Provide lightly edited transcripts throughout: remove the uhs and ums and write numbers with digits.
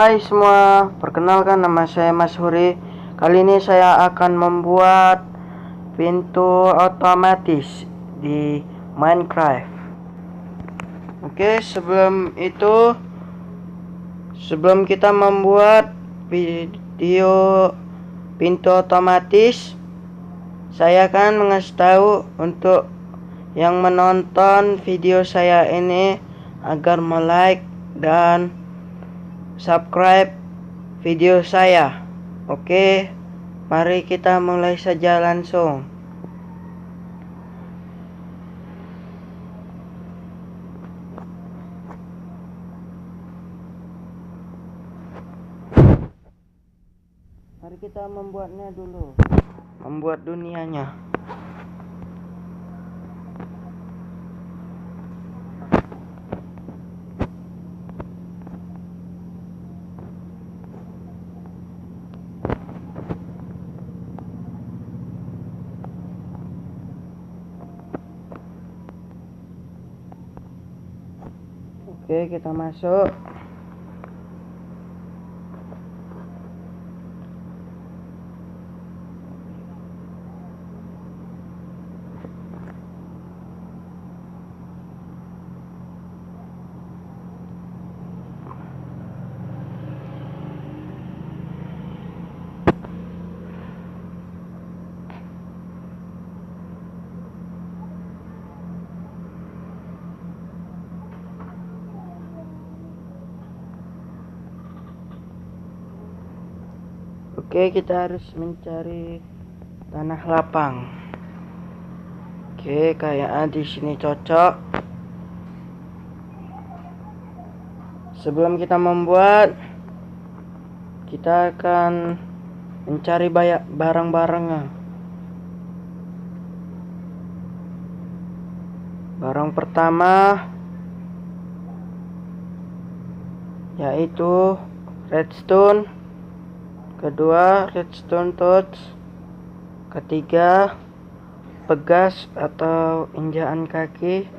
Hai semua, perkenalkan nama saya Mas Huri. Kali ini saya akan membuat pintu otomatis di Minecraft. Oke, sebelum kita membuat video pintu otomatis, saya akan mengasih tahu untuk yang menonton video saya ini agar like dan subscribe video saya. Oke, mari kita mulai saja langsung. Mari kita membuatnya dulu, membuat dunianya. Oke, kita masuk. Oke, kita harus mencari tanah lapang. Oke, kayak di sini cocok. Sebelum kita membuat, kita akan mencari banyak barang-barangnya. Barang pertama yaitu redstone, kedua redstone torch, ketiga pegas atau injakan kaki.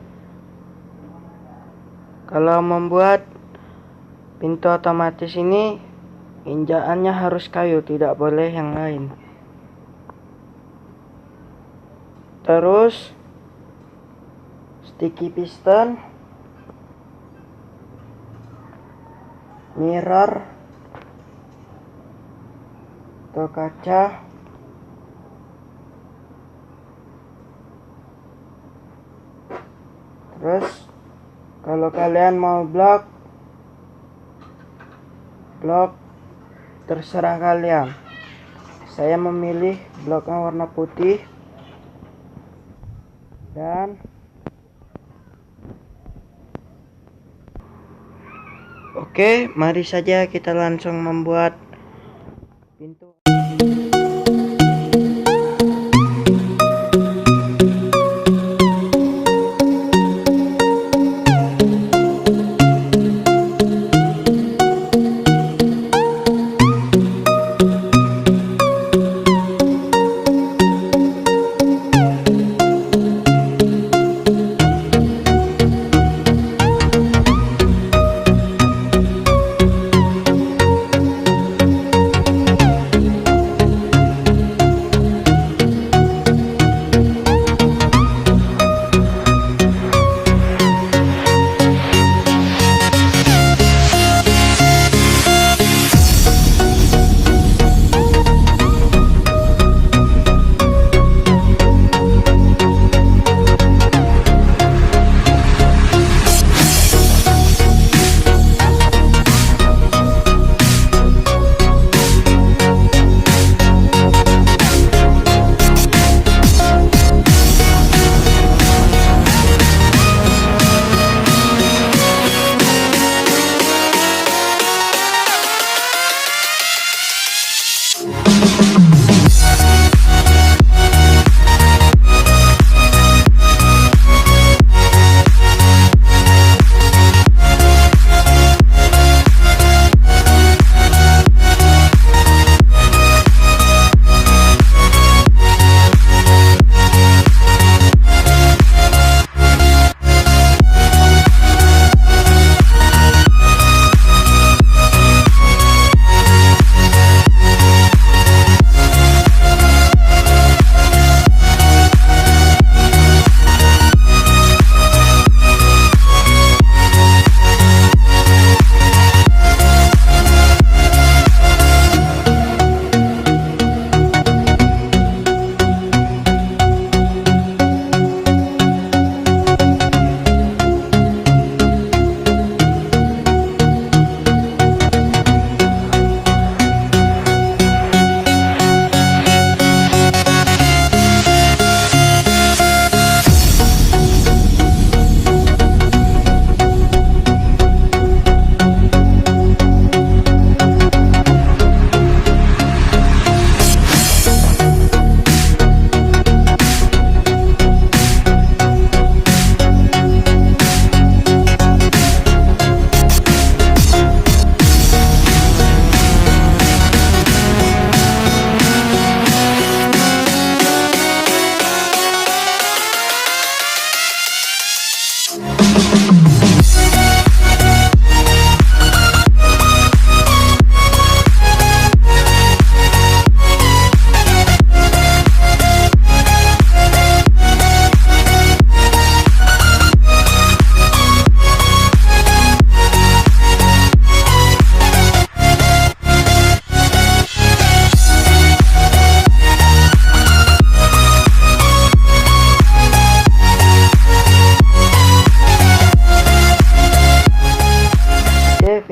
Kalau membuat pintu otomatis ini, injakannya harus kayu, tidak boleh yang lain. Terus sticky piston, mirror atau kaca, terus kalau kalian mau blok terserah kalian. Saya memilih bloknya warna putih. Dan oke, mari saja kita langsung membuat pintu.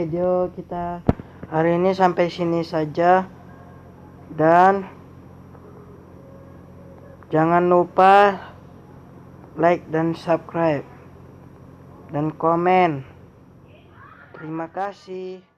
video kita hari ini sampai sini saja, dan jangan lupa like dan subscribe dan komen. Terima kasih.